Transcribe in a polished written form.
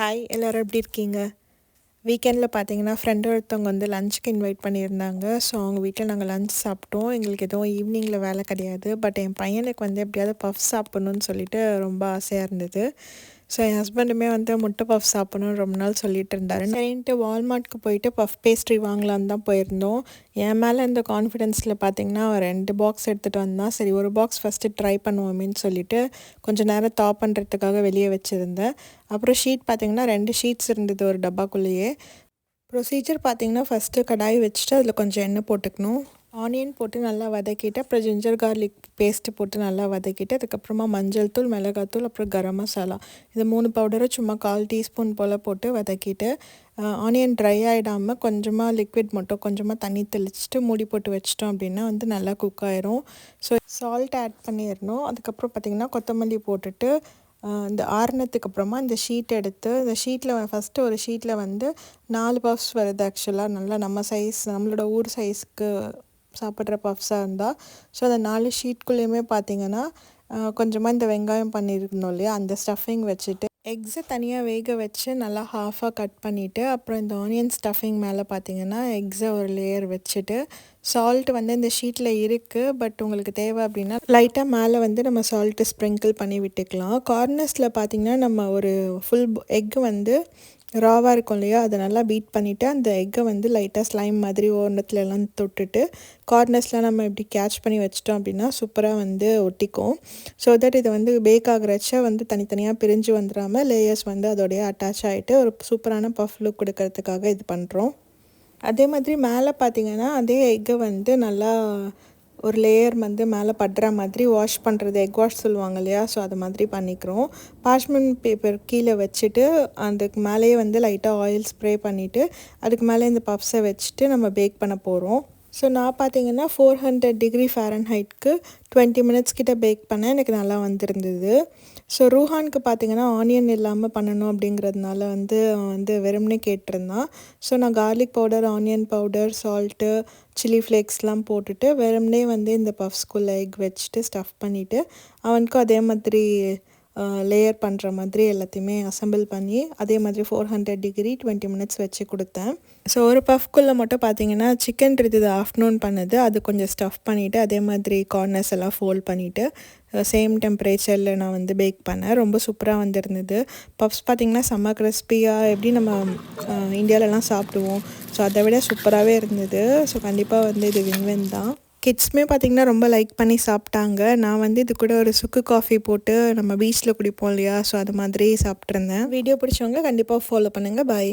Hi எல்லோரும் எப்படி இருக்கீங்க? வீக்கெண்டில் பார்த்தீங்கன்னா ஃப்ரெண்டு ஒருத்தவங்க வந்து லஞ்சுக்கு இன்வைட் பண்ணியிருந்தாங்க. ஸோ அவங்க வீட்டில் நாங்கள் லஞ்ச் சாப்பிட்டோம். எங்களுக்கு எதுவும் ஈவினிங்கில் வேலை கிடையாது. பட் என் பையனுக்கு வந்து எப்படியாவது பஃப் சாப்பிட்ணுன்னு சொல்லிட்டு ரொம்ப ஆசையாக இருந்தது. ஸோ என் ஹஸ்பண்டுமே வந்து முட்டை பஃப் சாப்பிட்ணுன்னு ரொம்ப நாள் சொல்லிட்டு இருந்தார். சரின்ட்டு வால்மார்ட்க்கு போயிட்டு பஃப் பேஸ்ட்ரி வாங்கலான்னு தான் போயிருந்தோம். என் மேலே இந்த கான்ஃபிடென்ஸில் பார்த்தீங்கன்னா அவன் 2 பாக்ஸ் எடுத்துகிட்டு வந்தான். சரி ஒரு பாக்ஸ் ஃபஸ்ட்டு ட்ரை பண்ணுவோமேன்னு சொல்லிட்டு கொஞ்சம் நேரம் தா பண்ணுறதுக்காக வெளியே வச்சுருந்தேன். அப்புறம் ஷீட் பார்த்திங்கன்னா 2 ஷீட்ஸ் இருந்தது ஒரு டப்பாக்குள்ளேயே. ப்ரொசீஜர் பார்த்திங்கன்னா ஃபஸ்ட்டு கடாய் வச்சுட்டு அதில் கொஞ்சம் எண்ணெய் போட்டுக்கணும். ஆனியன் போட்டு நல்லா வதக்கிட்டு அப்புறம் ஜிஞ்சர் கார்லிக் பேஸ்ட்டு போட்டு நல்லா வதக்கிட்டு அதுக்கப்புறமா மஞ்சள் தூள், மிளகாத்தூள், அப்புறம் கரம் மசாலா இது 3 பவுடரும் சும்மா 1/4 டீஸ்பூன் போல் போட்டு வதக்கிட்டு ஆனியன் ட்ரை ஆகிடாமல் கொஞ்சமாக லிக்விட் மட்டும் கொஞ்சமாக தண்ணி தெளிச்சிட்டு மூடி போட்டு வச்சிட்டோம் அப்படின்னா வந்து நல்லா குக் ஆயிரும். ஸோ சால்ட் ஆட் பண்ணிடணும். அதுக்கப்புறம் பார்த்திங்கன்னா கொத்தமல்லி போட்டுட்டு இந்த ஆறுனத்துக்கு அப்புறமா இந்த ஷீட் எடுத்து இந்த ஷீட்டில் ஃபஸ்ட்டு ஒரு ஷீட்டில் வந்து 4 பஃப்ஸ் வருது. ஆக்சுவலாக நல்லா நம்ம சைஸ் நம்மளோட ஊர் சைஸ்க்கு சாப்பிட்ற பஃப்ஸாக இருந்தால். ஸோ அந்த 4 ஷீட்குள்ளேயுமே பார்த்திங்கன்னா கொஞ்சமாக இந்த வெங்காயம் பண்ணியிருந்தோம் இல்லையா, அந்த ஸ்டஃபிங் வச்சுட்டு எக்ஸை தனியாக வேக வச்சு நல்லா ஹாஃபாக கட் பண்ணிவிட்டு அப்புறம் இந்த ஆனியன் ஸ்டஃபிங் மேலே பார்த்திங்கன்னா எக்ஸை ஒரு லேயர் வச்சுட்டு சால்ட் வந்து இந்த ஷீட்டில் இருக்குது. பட் உங்களுக்கு தேவை அப்படின்னா லைட்டாக மேலே வந்து நம்ம சால்ட்டு ஸ்ப்ரிங்கிள் பண்ணி விட்டுக்கலாம். கார்னர்ஸில் பார்த்திங்கன்னா நம்ம ஒரு ஃபுல் எக்கு வந்து ராவாக இருக்கும் இல்லையா, அதை நல்லா பீட் பண்ணிவிட்டு அந்த எக்கை வந்து லைட்டாக ஸ்லைம் மாதிரி ஓரத்துலலாம் தொட்டுட்டு கார்னர்ஸ்லாம் நம்ம இப்படி கேட்ச் பண்ணி வச்சிட்டோம் அப்படின்னா சூப்பராக வந்து ஒட்டிக்கும். ஸோ தட் இதை வந்து பேக் ஆகிறச்ச வந்து தனித்தனியாக பிரிஞ்சு வந்துடாமல் லேயர்ஸ் வந்து அதோடைய அட்டாச் ஆகிட்டு ஒரு சூப்பரான பஃப் லுக் கொடுக்கறதுக்காக இது பண்ணுறோம். அதே மாதிரி மேலே பார்த்திங்கன்னா அதே எக்கை வந்து நல்லா ஒரு லேயர் வந்து மேலே படுற மாதிரி வாஷ் பண்ணுறது எக் வாஷ் சொல்லுவாங்க இல்லையா, ஸோ அது மாதிரி பண்ணிக்கிறோம். பார்ச்மெண்ட் பேப்பர் கீழே வச்சுட்டு அதுக்கு மேலேயே வந்து லைட்டாக ஆயில் ஸ்ப்ரே பண்ணிவிட்டு அதுக்கு மேலே இந்த பஃப்ஸை வச்சுட்டு நம்ம பேக் பண்ண போகிறோம். ஸோ நான் பார்த்திங்கன்னா 400 டிகிரி ஃபாரன்ஹைட்க்கு 20 மினிட்ஸ் கிட்ட பேக் பண்ணேன். எனக்கு நல்லா வந்திருந்தது. ஸோ ரூஹானுக்கு பார்த்திங்கன்னா ஆனியன் இல்லாமல் பண்ணணும் அப்படிங்கிறதுனால வந்து வெறும்னே கேட்டிருந்தான். ஸோ நான் garlic powder, onion powder, salt, chilli ஃப்ளேக்ஸ்லாம் போட்டுட்டு வெறும்னே வந்து இந்த பஃப்ஸ்குள்ளே எக் வச்சுட்டு ஸ்டஃப் பண்ணிவிட்டு அவனுக்கும் அதே மாதிரி லேயர் பண்ணுற மாதிரி எல்லாத்தையுமே அசம்பிள் பண்ணி அதே மாதிரி 400 டிகிரி 20 மினிட்ஸ் வச்சு கொடுத்தேன். ஸோ ஒரு பஃப்குள்ளே மட்டும் பார்த்திங்கன்னா சிக்கன் இருந்தது ஆஃப்டர்நூன் பண்ணது, அது கொஞ்சம் ஸ்டஃப் பண்ணிவிட்டு அதே மாதிரி கார்னர்ஸ் எல்லாம் ஃபோல்ட் பண்ணிவிட்டு சேம் டெம்பரேச்சரில் நான் வந்து பேக் பண்ணேன். ரொம்ப சூப்பராக வந்திருந்தது. பஃப்ஸ் பார்த்திங்கன்னா செம்ம கிறிஸ்பியாக எப்படி நம்ம இந்தியாவிலலாம் சாப்பிடுவோம், ஸோ அதை விட சூப்பராகவே இருந்தது. ஸோ கண்டிப்பாக வந்து இது வின்வின் தான். கிட்ஸுமே பார்த்திங்கன்னா ரொம்ப லைக் பண்ணி சாப்பிட்டாங்க. நான் வந்து இது கூட ஒரு சுக்கு காஃபி போட்டு நம்ம பீச்சில் குடிப்போம் இல்லையா, ஸோ அது மாதிரி சாப்பிட்ருந்தேன். வீடியோ பிடிச்சவங்க கண்டிப்பாக ஃபாலோ பண்ணுங்கள். பாய்.